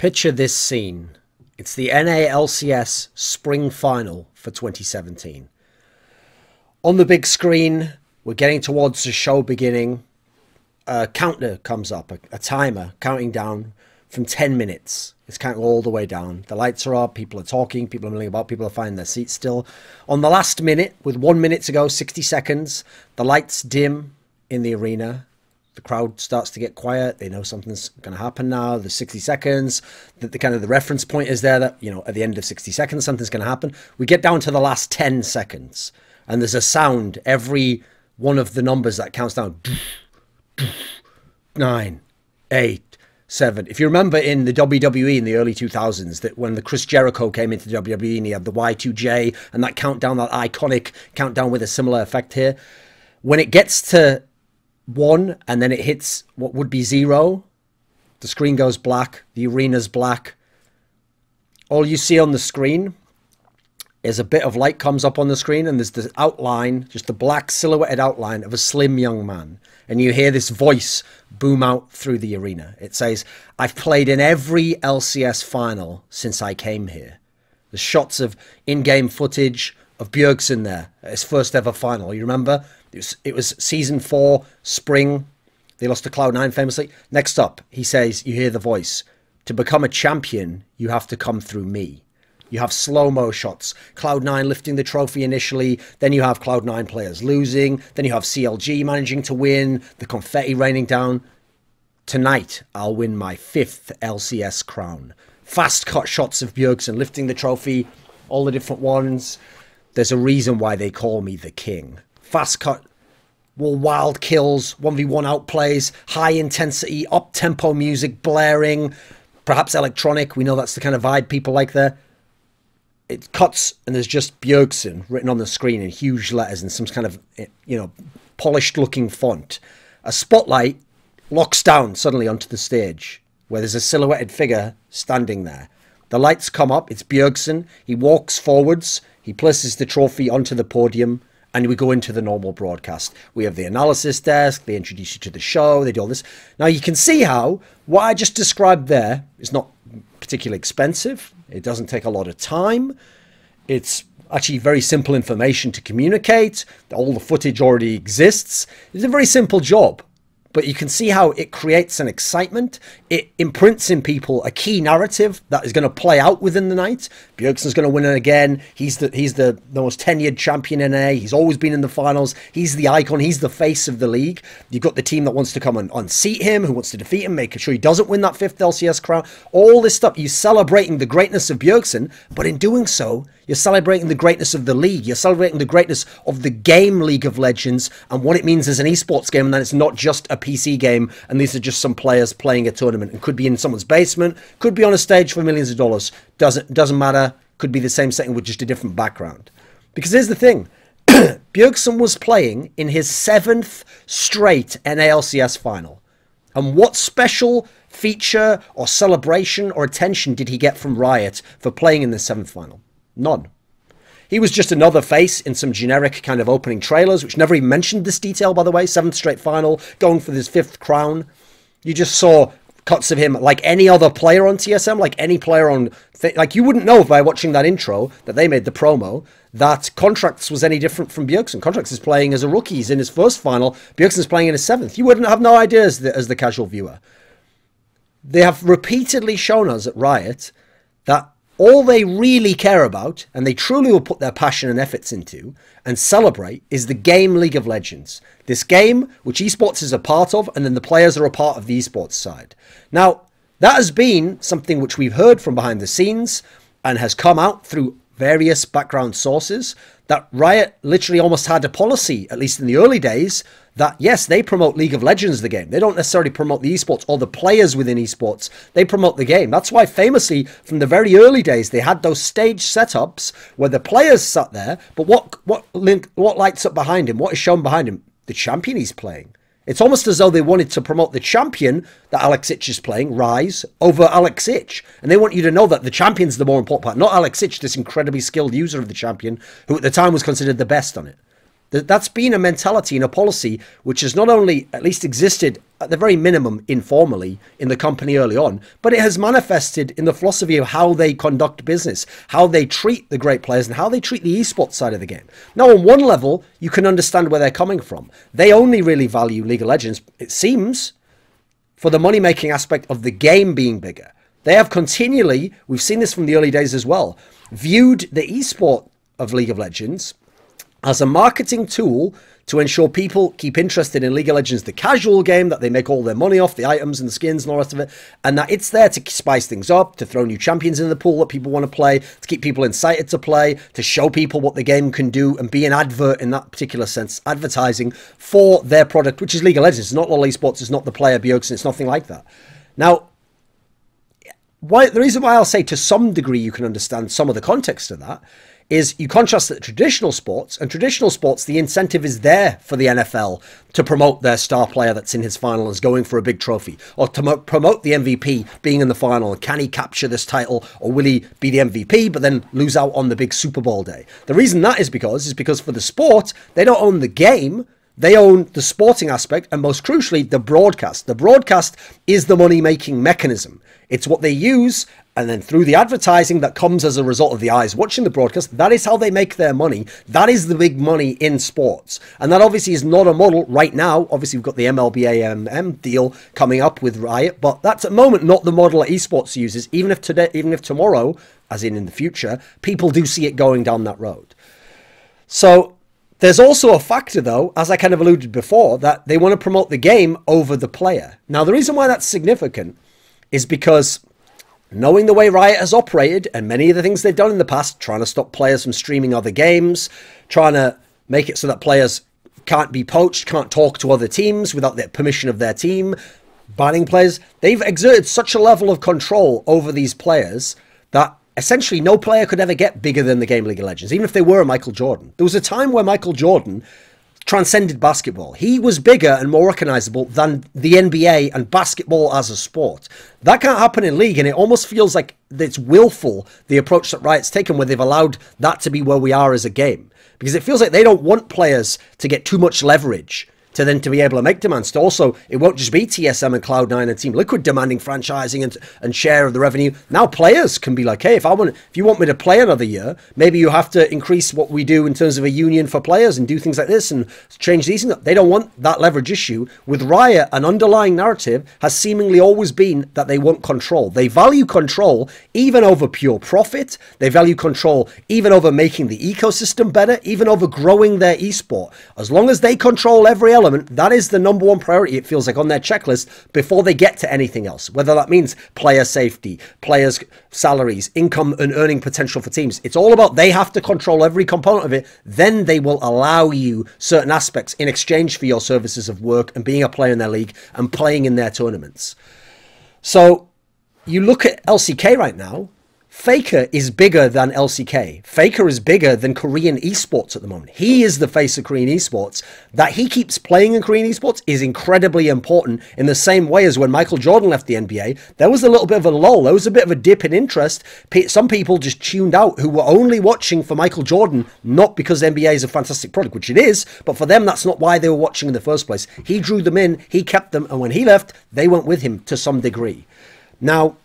Picture this scene. It's the NA LCS Spring Final for 2017. On the big screen, we're getting towards the show beginning. A counter comes up, a timer counting down from 10 minutes. It's counting all the way down. The lights are up, people are talking, people are milling about, people are finding their seats still. On the last minute, with 1 minute to go, 60 seconds, the lights dim in the arena. The crowd starts to get quiet. They know something's going to happen now. There's 60 seconds. The kind of the reference point is there that, you know, at the end of 60 seconds, something's going to happen. We get down to the last 10 seconds. And there's a sound every one of the numbers that counts down. 9, 8, 7. If you remember in the WWE in the early 2000s, that when the Chris Jericho came into the WWE and he had the Y2J and that countdown, that iconic countdown with a similar effect here. When it gets to 1 and then it hits what would be 0, the screen goes black, the arena's black. All you see on the screen is a bit of light comes up on the screen and there's the outline, just the black silhouetted outline of a slim young man. And you hear this voice boom out through the arena. It says, "I've played in every LCS final since I came here." There's shots of in-game footage of Bjergsen there at his first ever final. You remember? It was season 4, spring. They lost to Cloud9 famously. Next up, he says, you hear the voice, "To become a champion, you have to come through me." You have slow-mo shots. Cloud9 lifting the trophy initially. Then you have Cloud9 players losing. Then you have CLG managing to win. The confetti raining down. "Tonight, I'll win my 5th LCS crown." Fast cut shots of Bjergsen lifting the trophy. All the different ones. There's a reason why they call me the king. Fast cut, wild kills, 1v1 outplays, high intensity, up-tempo music blaring, perhaps electronic. We know that's the kind of vibe people like there. It cuts and there's just Bjergsen written on the screen in huge letters and some kind of, you know, polished looking font. A spotlight locks down suddenly onto the stage where there's a silhouetted figure standing there. The lights come up, it's Bjergsen. He walks forwards, he places the trophy onto the podium, and we go into the normal broadcast. We have the analysis desk, they introduce you to the show, they do all this. Now you can see how what I just described there is not particularly expensive. It doesn't take a lot of time. It's actually very simple information to communicate. All the footage already exists. It's a very simple job. But you can see how it creates an excitement. It imprints in people a key narrative that is going to play out within the night. Bjergsen's going to win it again. He's the most tenured champion in NA. He's always been in the finals. He's the icon. He's the face of the league. You've got the team that wants to come and unseat him, who wants to defeat him, making sure he doesn't win that 5th LCS crown. All this stuff. You're celebrating the greatness of Bjergsen, but in doing so, you're celebrating the greatness of the league. You're celebrating the greatness of the game League of Legends and what it means as an esports game, and that it's not just a PC game and these are just some players playing a tournament. It could be in someone's basement, could be on a stage for millions of dollars. Doesn't matter. Could be the same setting with just a different background. Because here's the thing. Bjergsen was playing in his 7th straight NALCS final. And what special feature or celebration or attention did he get from Riot for playing in the 7th final? None. He was just another face in some generic kind of opening trailers, which never even mentioned this detail, by the way. 7th straight final, going for this 5th crown. You just saw cuts of him like any other player on TSM, like any player on... Like, you wouldn't know by watching that intro that they made the promo that Contracts was any different from Bjergsen. Contracts is playing as a rookie. He's in his 1st final. Bjergsen's playing in his 7th. You wouldn't have no idea as the casual viewer. They have repeatedly shown us at Riot that all they really care about, and they truly will put their passion and efforts into, and celebrate, is the game League of Legends. This game, which esports is a part of, and then the players are a part of the esports side. Now, that has been something which we've heard from behind the scenes, and has come out through various background sources, that Riot literally almost had a policy, at least in the early days, that yes, they promote League of Legends, the game. They don't necessarily promote the esports or the players within esports. They promote the game. That's why famously, from the very early days, they had those stage setups where the players sat there, but what lights up behind him? What is shown behind him? The champion he's playing. It's almost as though they wanted to promote the champion that Alex Ich is playing, Rise, over Alex Ich. And they want you to know that the champion's the more important part, not Alex Ich, this incredibly skilled user of the champion, who at the time was considered the best on it. That's been a mentality and a policy which has not only at least existed at the very minimum informally in the company early on, but it has manifested in the philosophy of how they conduct business, how they treat the great players, and how they treat the esports side of the game. Now, on one level, you can understand where they're coming from. They only really value League of Legends, it seems, for the money-making aspect of the game being bigger. They have continually, we've seen this from the early days as well, viewed the esport of League of Legends as a marketing tool to ensure people keep interested in League of Legends, the casual game that they make all their money off, the items and the skins and all the rest of it, and that it's there to spice things up, to throw new champions in the pool that people want to play, to keep people incited to play, to show people what the game can do, and be an advert in that particular sense, advertising for their product, which is League of Legends. It's not LoL esports, it's not the player Bjergsen, it's nothing like that. Now, the reason why I'll say to some degree you can understand some of the context of that is you contrast the traditional sports, and traditional sports, the incentive is there for the NFL to promote their star player that's in his final and is going for a big trophy, or to promote the MVP being in the final, and can he capture this title, or will he be the MVP but then lose out on the big Super Bowl day. The reason that is because for the sport, they don't own the game, they own the sporting aspect, and most crucially, the broadcast. The broadcast is the money-making mechanism. It's what they use, and then through the advertising that comes as a result of the eyes watching the broadcast, that is how they make their money. That is the big money in sports. And that obviously is not a model right now. Obviously, we've got the MLB deal coming up with Riot, but that's at the moment not the model that esports uses, even if tomorrow, as in the future, people do see it going down that road. So there's also a factor, though, as I kind of alluded before, that they want to promote the game over the player. Now, the reason why that's significant is because knowing the way Riot has operated and many of the things they've done in the past, trying to stop players from streaming other games, trying to make it so that players can't be poached, can't talk to other teams without the permission of their team, banning players, they've exerted such a level of control over these players that essentially no player could ever get bigger than the game League of Legends, even if they were a Michael Jordan. There was a time where Michael Jordan transcended basketball. He was bigger and more recognizable than the NBA and basketball as a sport. That can't happen in League, and it almost feels like it's willful, the approach that Riot's taken, where they've allowed that to be where we are as a game. Because it feels like they don't want players to get too much leverage to be able to make demands. To also, it won't just be TSM and Cloud9 and Team Liquid demanding franchising and share of the revenue. Now players can be like, hey, if you want me to play another year, maybe you have to increase what we do in terms of a union for players and do things like this and change these. They don't want that leverage issue. With Riot, an underlying narrative has seemingly always been that they want control. They value control even over pure profit. They value control even over making the ecosystem better, even over growing their esport. As long as they control every element, that is the number one priority, it feels like, on their checklist before they get to anything else. Whether that means player safety, players' salaries, income and earning potential for teams. It's all about they have to control every component of it. Then they will allow you certain aspects in exchange for your services of work and being a player in their league and playing in their tournaments. So you look at LCK right now. Faker is bigger than LCK. Faker is bigger than Korean esports at the moment. He is the face of Korean esports. That he keeps playing in Korean esports is incredibly important, in the same way as when Michael Jordan left the NBA. There was a little bit of a lull. There was a bit of a dip in interest. Some people just tuned out who were only watching for Michael Jordan, not because NBA is a fantastic product, which it is, but for them, that's not why they were watching in the first place. He drew them in, he kept them, and when he left, they went with him to some degree. Now,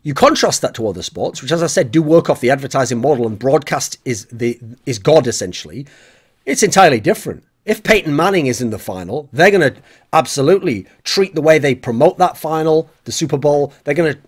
you contrast that to other sports, which, as I said, do work off the advertising model, and broadcast is God, essentially. It's entirely different. If Peyton Manning is in the final, they're going to absolutely treat the way they promote that final, the Super Bowl. They're going to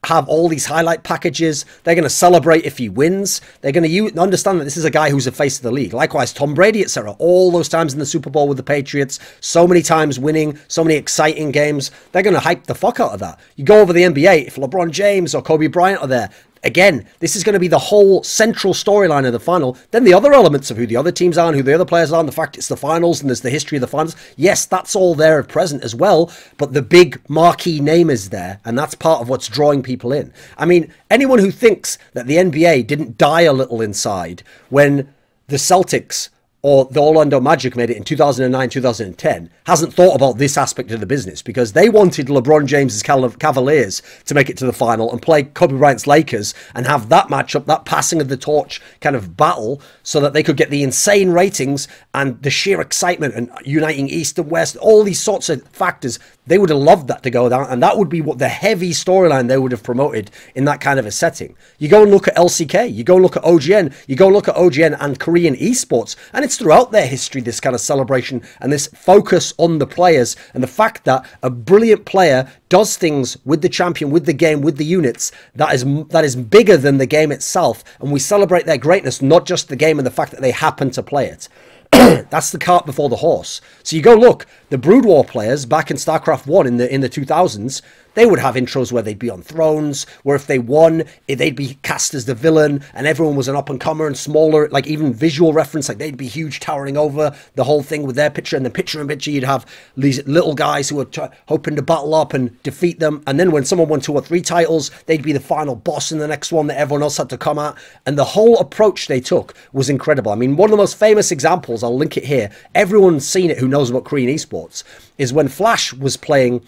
have all these highlight packages. They're going to celebrate if he wins. They're going to understand that this is a guy who's a face of the league. Likewise, Tom Brady, etc. All those times in the Super Bowl with the Patriots, so many times winning, so many exciting games. They're going to hype the fuck out of that. You go over the NBA, if LeBron James or Kobe Bryant are there, again, this is going to be the whole central storyline of the final. Then the other elements of who the other teams are and who the other players are, and the fact it's the finals and there's the history of the finals. Yes, that's all there at present as well, but the big marquee name is there, and that's part of what's drawing people in. I mean, anyone who thinks that the NBA didn't die a little inside when the Celtics or the Orlando Magic made it in 2009, 2010, hasn't thought about this aspect of the business, because they wanted LeBron James's Cavaliers to make it to the final and play Kobe Bryant's Lakers and have that matchup, that passing of the torch kind of battle, so that they could get the insane ratings and the sheer excitement and uniting East and West, all these sorts of factors. They would have loved that to go down, and that would be what the heavy storyline they would have promoted in that kind of a setting. You go and look at LCK, you go and look at OGN, you go look at OGN and Korean esports, and it's throughout their history, this kind of celebration and this focus on the players, and the fact that a brilliant player does things with the champion, with the game, with the units, that is bigger than the game itself, and we celebrate their greatness, not just the game and the fact that they happen to play it. That's the cart before the horse. So you go look, the Brood War players back in StarCraft 1 in the 2000s, they would have intros where they'd be on thrones, where if they won, they'd be cast as the villain, and everyone was an up-and-comer and smaller, like even visual reference, like they'd be huge, towering over the whole thing with their picture, and the picture-in-picture, you'd have these little guys who were hoping to battle up and defeat them, and then when someone won 2 or 3 titles, they'd be the final boss in the next one that everyone else had to come at, and the whole approach they took was incredible. I mean, one of the most famous examples, I'll link it here, everyone's seen it who knows about Korean esports, is when Flash was playing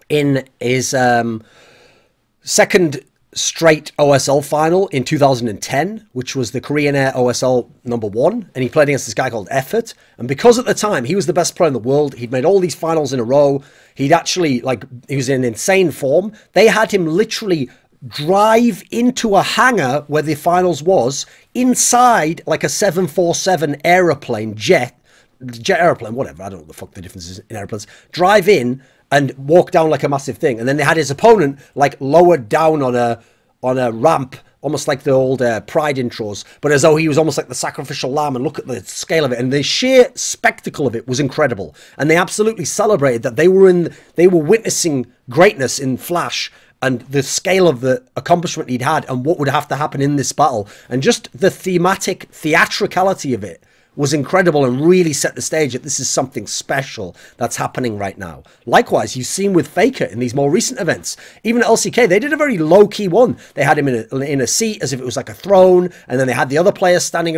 in his second straight OSL final in 2010, which was the Korean Air OSL #1, and he played against this guy called Effort, and because at the time he was the best player in the world, he'd made all these finals in a row, he'd actually, like, he was in insane form, they had him literally drive into a hangar where the finals was, inside like a 747 aeroplane, jet aeroplane, whatever, I don't know what the fuck the difference is in airplanes, drive in and walk down like a massive thing, and then they had his opponent like lowered down on a ramp, almost like the old Pride intros, but as though he was almost like the sacrificial lamb, and look at the scale of it, and the sheer spectacle of it was incredible, and they absolutely celebrated that they were witnessing greatness in Flash, and the scale of the accomplishment he'd had, and what would have to happen in this battle, and just the theatricality of it was incredible, and really set the stage that this is something special that's happening right now. Likewise, you've seen with Faker in these more recent events. Even at LCK, they did a very low-key one. They had him in a seat as if it was like a throne, and then they had the other players standing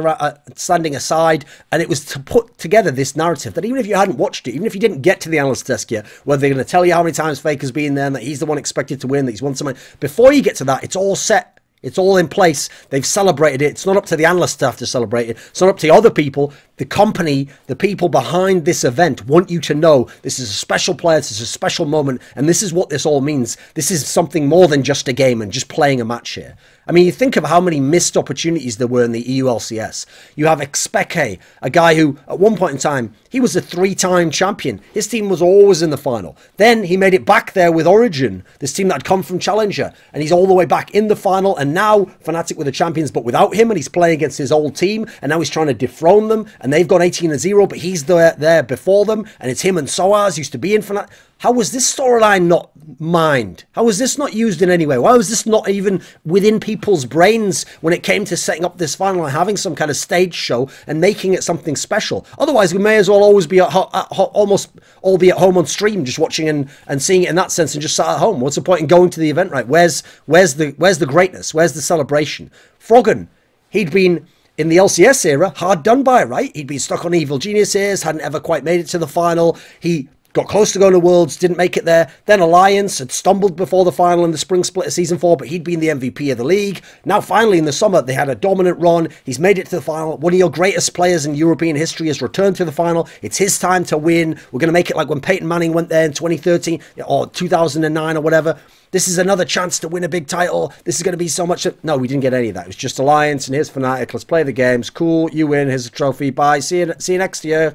aside, and it was to put together this narrative that even if you hadn't watched it, even if you didn't get to the analyst desk yet, where they're going to tell you how many times Faker's been there, and that he's the one expected to win, that he's won something, before you get to that, it's all set. It's all in place. They've celebrated it. It's not up to the analyst staff to celebrate it. It's not up to other people. The company, the people behind this event want you to know this is a special player, this is a special moment, and this is what this all means. This is something more than just a game and just playing a match here. I mean, you think of how many missed opportunities there were in the EU LCS. You have Expeke, a guy who, at one point in time, he was a 3-time champion. His team was always in the final. Then he made it back there with Origin, this team that had come from Challenger, and he's all the way back in the final, and now Fnatic were the champions, but without him, and he's playing against his old team, and now he's trying to dethrone them, and they've gone 18-0, but he's there before them, and it's him and Soaz used to be in Fnatic. How was this storyline not mined? How was this not used in any way? Why was this not even within people's brains when it came to setting up this final and having some kind of stage show and making it something special? Otherwise, we may as well always be almost all be at home on stream, just watching and seeing it in that sense, and just sat at home. What's the point in going to the event, right? Where's the greatness? Where's the celebration? Froggen, he'd been in the LCS era hard done by, right? He'd been stuck on Evil Genius ears, hadn't ever quite made it to the final. He got close to going to Worlds, didn't make it there. Then Alliance had stumbled before the final in the spring split of Season 4, but he'd been the MVP of the league. Now, finally, in the summer, they had a dominant run. He's made it to the final. One of your greatest players in European history has returned to the final. It's his time to win. We're going to make it like when Peyton Manning went there in 2013 or 2009 or whatever. This is another chance to win a big title. This is going to be so much. No, we didn't get any of that. It was just Alliance, and here's Fnatic. Let's play the games. Cool, you win. Here's a trophy. Bye. See you next year.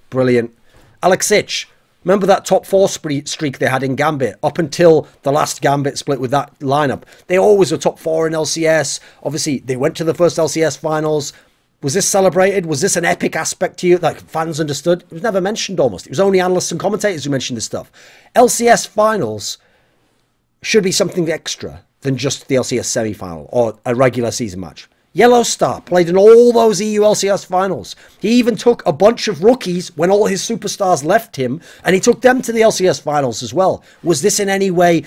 Brilliant. Alex Ich. Remember that top 4 streak they had in Gambit up until the last Gambit split with that lineup? They always were top 4 in LCS. Obviously, they went to the first LCS finals. Was this celebrated? Was this an epic aspect to you that fans understood? It was never mentioned almost. It was only analysts and commentators who mentioned this stuff. LCS finals should be something extra than just the LCS semi-final or a regular season match. Yellow Star played in all those EU LCS finals. He even took a bunch of rookies when all his superstars left him, and he took them to the LCS finals as well. Was this in any way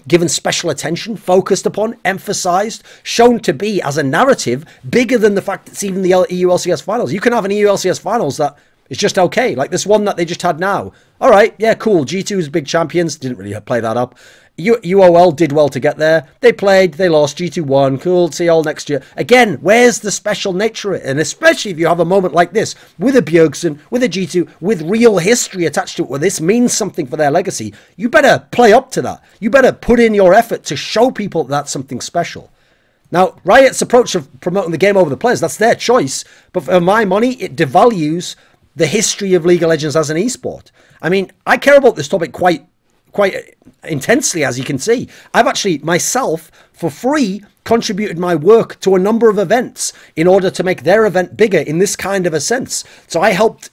given special attention, focused upon, emphasized, shown to be as a narrative bigger than the fact it's even the EU LCS finals. You can have an EU LCS finals that is just okay, like this one that they just had now. All right, yeah, cool. G2's big champions, didn't really play that up. UOL did well to get there. They played, they lost, G2 won. Cool, see you all next year. Again, where's the special nature of it? And especially if you have a moment like this, with a Bjergsen, with a G2, with real history attached to it, where this means something for their legacy, you better play up to that. You better put in your effort to show people that's something special. Now, Riot's approach of promoting the game over the players, that's their choice. But for my money, it devalues the history of League of Legends as an esport. I mean, I care about this topic quite intensely, as you can see. I've actually, myself, for free, contributed my work to a number of events in order to make their event bigger in this kind of a sense. So I helped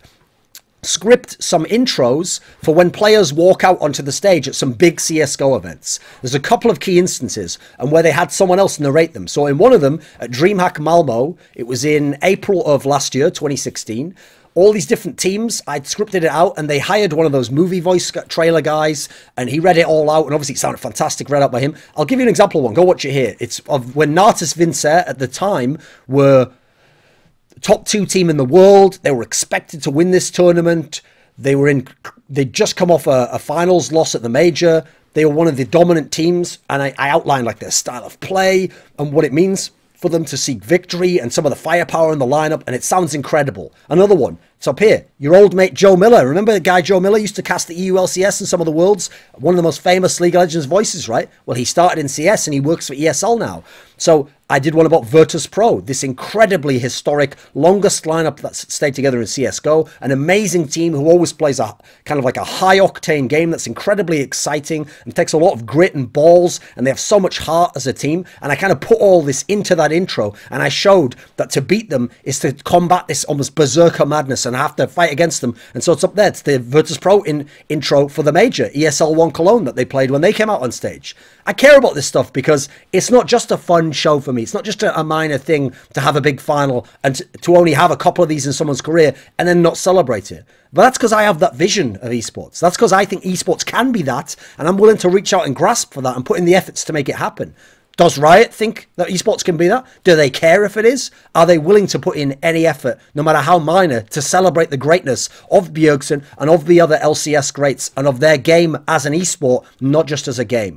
script some intros for when players walk out onto the stage at some big CSGO events. There's a couple of key instances and where they had someone else narrate them. So in one of them, at DreamHack Malmö, it was in April of last year, 2016, all these different teams, I'd scripted it out, and they hired one of those movie voice trailer guys, and he read it all out, and obviously it sounded fantastic, read out by him. I'll give you an example of one. Go watch it here. It's of when Natus Vincere at the time were top 2 team in the world. They were expected to win this tournament. They'd just come off a finals loss at the major. They were one of the dominant teams, and I outlined like their style of play and what it means for them to seek victory and some of the firepower in the lineup, and it sounds incredible. Another one, it's up here. Your old mate Joe Miller. Remember the guy Joe Miller used to cast the EU LCS and some of the world's, one of the most famous League of Legends voices, right? Well, he started in CS and he works for ESL now. So I did one about Virtus.Pro, this incredibly historic, longest lineup that's stayed together in CSGO, an amazing team who always plays a kind of like a high-octane game that's incredibly exciting and takes a lot of grit and balls, and they have so much heart as a team. And I kind of put all this into that intro, and I showed that to beat them is to combat this almost berserker madness, and I have to fight against them. And so it's up there. It's the Virtus.Pro intro for the major, ESL 1 Cologne, that they played when they came out on stage. I care about this stuff because it's not just a fun show for me. It's not just a minor thing to have a big final and to only have a couple of these in someone's career and then not celebrate it. But that's because I have that vision of esports. That's because I think esports can be that, and I'm willing to reach out and grasp for that and put in the efforts to make it happen. Does Riot think that esports can be that? Do they care if it is? Are they willing to put in any effort, no matter how minor, to celebrate the greatness of Bjergsen and of the other LCS greats and of their game as an esport, not just as a game?